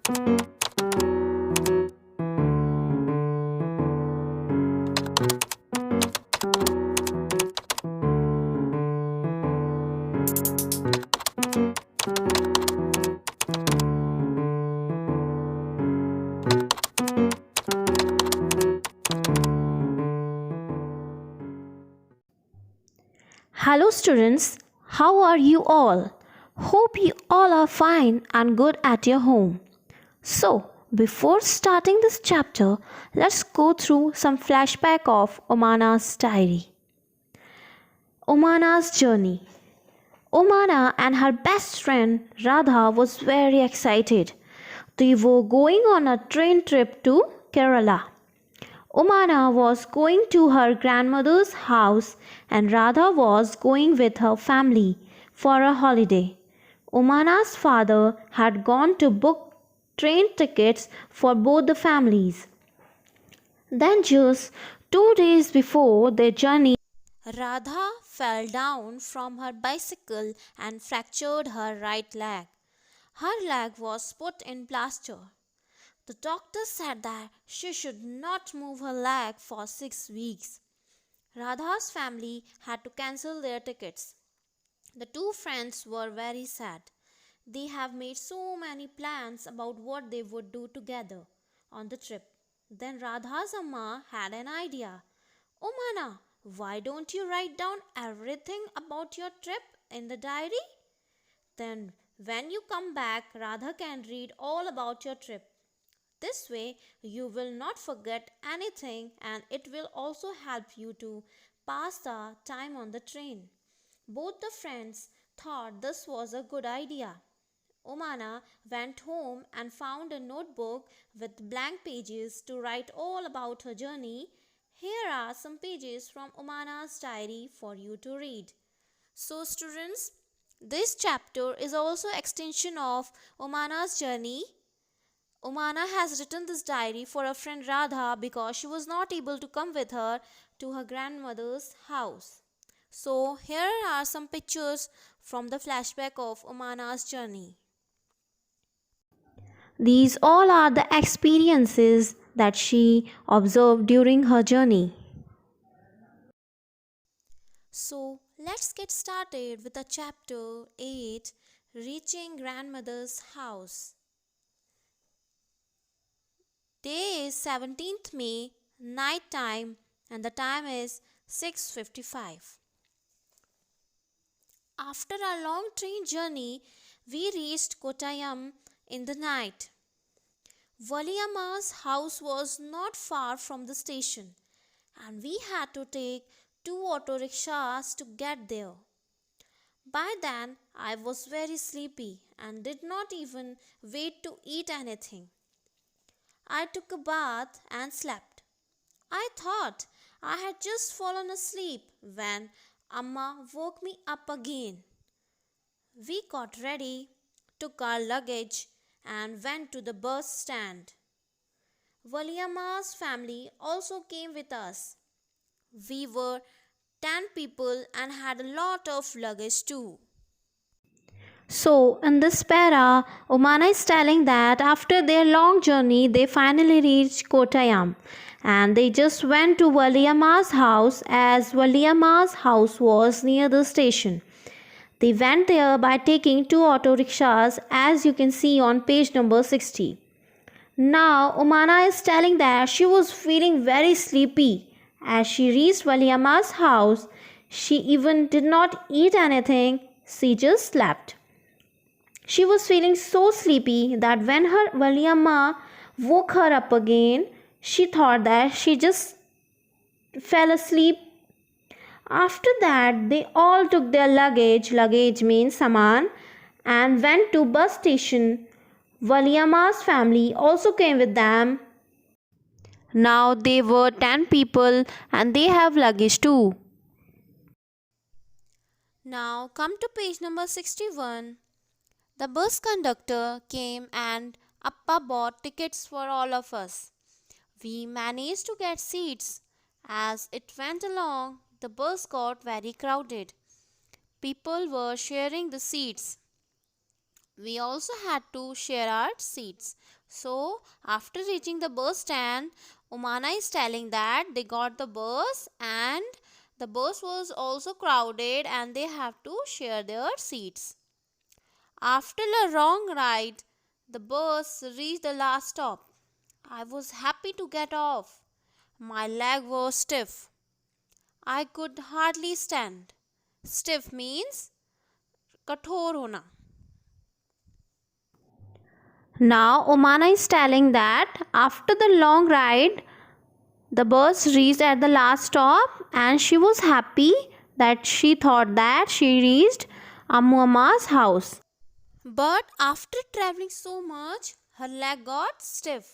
Hello, students. How are you all? Hope you all are fine and good at your home. So, before starting this chapter, let's go through some flashback of Omana's diary. Omana's journey. Omana and her best friend Radha was very excited. They were going on a train trip to Kerala. Omana was going to her grandmother's house and Radha was going with her family for a holiday. Omana's father had gone to book train tickets for both the families. Then, just 2 days before their journey, Radha fell down from her bicycle and fractured her right leg. Her leg was put in plaster. The doctor said that she should not move her leg for 6 weeks. Radha's family had to cancel their tickets. The two friends were very sad. They have made so many plans about what they would do together on the trip. Then Radha's Amma had an idea. Oh Mana, why don't you write down everything about your trip in the diary? Then when you come back, Radha can read all about your trip. This way, you will not forget anything and it will also help you to pass the time on the train. Both the friends thought this was a good idea. Omana went home and found a notebook with blank pages to write all about her journey. Here are some pages from Omana's diary for you to read. So students, this chapter is also extension of Omana's journey. Omana has written this diary for her friend Radha because she was not able to come with her to her grandmother's house. So, here are some pictures from the flashback of Omana's journey. These all are the experiences that she observed during her journey. So, let's get started with the chapter 8, Reaching Grandmother's House. Day is 17th May, night time, and the time is 6:55. After a long train journey, we reached Kottayam in the night. Valiamma's house was not far from the station, and we had to take 2 auto rickshaws to get there. By then, I was very sleepy and did not even wait to eat anything. I took a bath and slept. I thought I had just fallen asleep when Amma woke me up again. We got ready, took our luggage, and went to the bus stand. Valiamma's family also came with us. We were 10 people and had a lot of luggage too. So, in this para, Omana is telling that after their long journey, they finally reached Kottayam and they just went to Valiamma's house as Valiamma's house was near the station. They went there by taking 2 auto rickshaws as you can see on page number 60. Now, Omana is telling that she was feeling very sleepy. As she reached Valiamma's house, she even did not eat anything, she just slept. She was feeling so sleepy that when her Valiamma woke her up again, she thought that she just fell asleep. After that, they all took their luggage means saman, and went to bus station. Valiamma's family also came with them. Now they were 10 people and they have luggage too. Now come to page number 61. The bus conductor came and Appa bought tickets for all of us. We managed to get seats. As it went along, the bus got very crowded. People were sharing the seats. We also had to share our seats. So, after reaching the bus stand, Umana is telling that they got the bus and the bus was also crowded and they have to share their seats. After a long ride, the bus reached the last stop. I was happy to get off. My leg was stiff. I could hardly stand. Stiff means कठोर होना. Now Omana is telling that after the long ride, the bus reached at the last stop and she was happy that she thought that she reached Ammu Amma's house. But after traveling so much, her leg got stiff.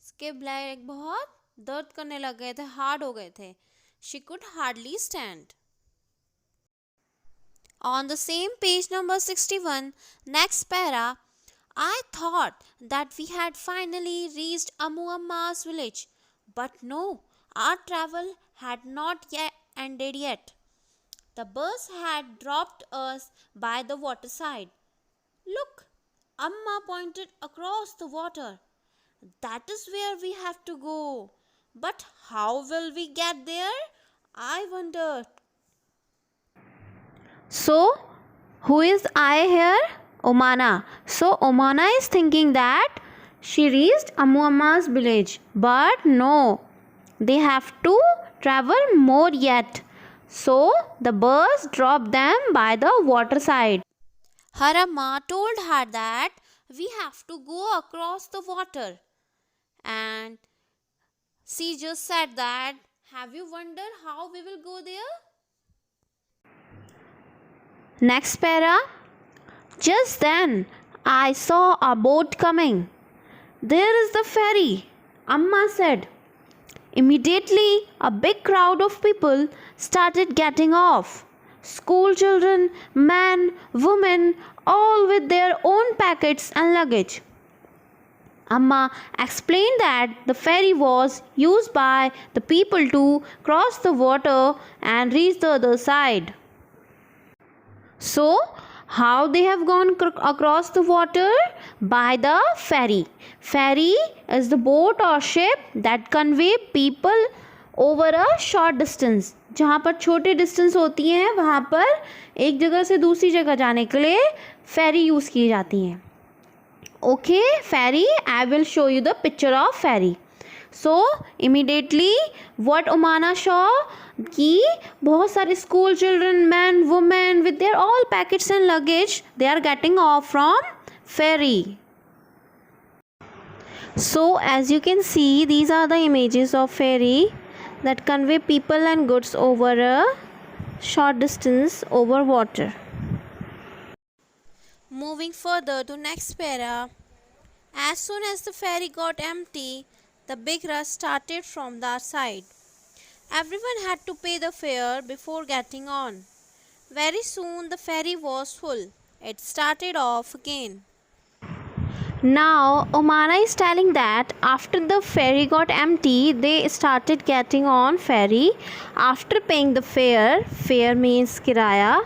उसके leg बहुत दर्द करने लग गए थे, hard हो गए थे. She could hardly stand. On the same page number 61, next para, I thought that we had finally reached Ammu Amma's village. But no, our travel had not yet ended yet. The bus had dropped us by the waterside. Look, Amma pointed across the water. That is where we have to go. But how will we get there? I wondered. So, who is I here? Omana. So, Omana is thinking that she reached Ammu Amma's village. But no, they have to travel more yet. So, the bus dropped them by the waterside. Her Amma told her that we have to go across the water. And she just said that, have you wondered how we will go there? Next para. Just then, I saw a boat coming. There is the ferry, Amma said. Immediately, a big crowd of people started getting off. School children, men, women, all with their own packets and luggage. Amma explained that the ferry was used by the people to cross the water and reach the other side. So, how they have gone across the water? By the ferry. Ferry is the boat or ship that convey people over a short distance. जहाँ पर छोटे distance होती हैं वहाँ पर एक जगह से दूसरी जगह जाने के लिए फेरी यूज़ की जाती हैं. Okay, ferry. I will show you the picture of ferry. So immediately what उमाना शॉ कि बहुत सारे school children, man, women with their all packets and luggage, they are getting off from ferry. So as you can see, these are the images of ferry that convey people and goods over a short distance over water. Moving further to next para. As soon as the ferry got empty, the big rush started from that side. Everyone had to pay the fare before getting on. Very soon the ferry was full. It started off again. Now Omana is telling that after the ferry got empty, they started getting on ferry after paying the fare. Fare means kiraya,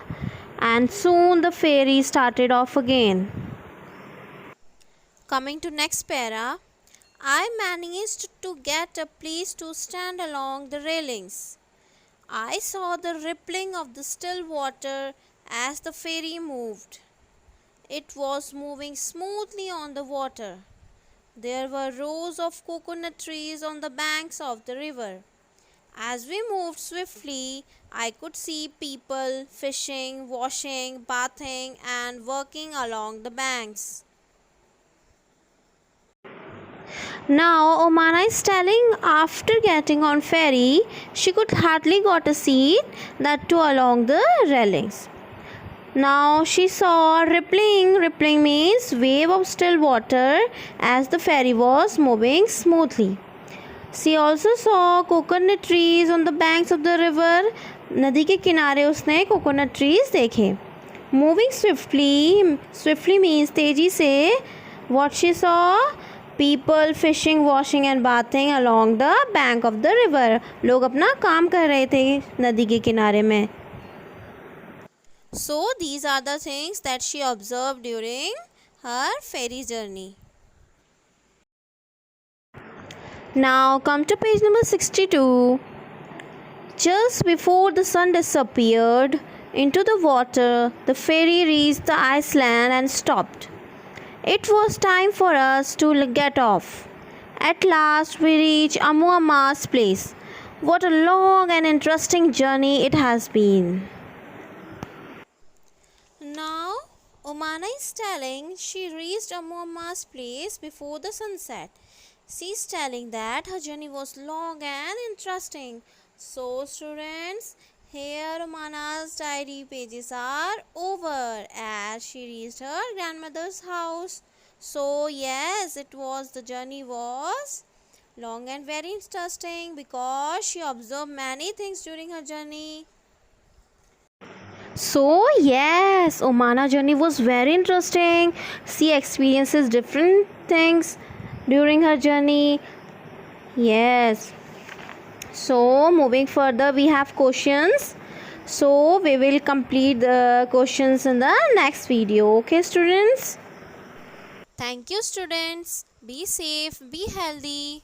and soon the ferry started off again. Coming to next para, I managed to get a place to stand along the railings. I saw the rippling of the still water as the ferry moved. It was moving smoothly on the water. There were rows of coconut trees on the banks of the river. As we moved swiftly, I could see people fishing, washing, bathing, and working along the banks. Now Omana is telling after getting on ferry, she could hardly got a seat, that too along the railings. Now she saw rippling. Rippling means wave of still water as the ferry was moving smoothly. She also saw coconut trees on the banks of the river. नदी के किनारे उसने coconut trees देखे. Moving swiftly. Swiftly means तेजी से. What she saw? People fishing, washing and bathing along the bank of the river. लोग अपना काम कर रहे थे नदी के किनारे में. So these are the things that she observed during her ferry journey. Now come to page number 62. Just before the sun disappeared into the water, the ferry reached the island and stopped. It was time for us to get off. At last we reached Amuamma's place. What a long and interesting journey it has been. Now, Umana is telling she reached Amuamma's place before the sunset. She is telling that her journey was long and interesting. So, students, here Umana's diary pages are over as she reached her grandmother's house. So, yes, the journey was long and very interesting because she observed many things during her journey. So yes, Omana journey was very interesting. She experiences different things during her journey. Yes. So moving further, we have questions. So we will complete the questions in the next video. Okay, students? Thank you, students. Be safe, be healthy.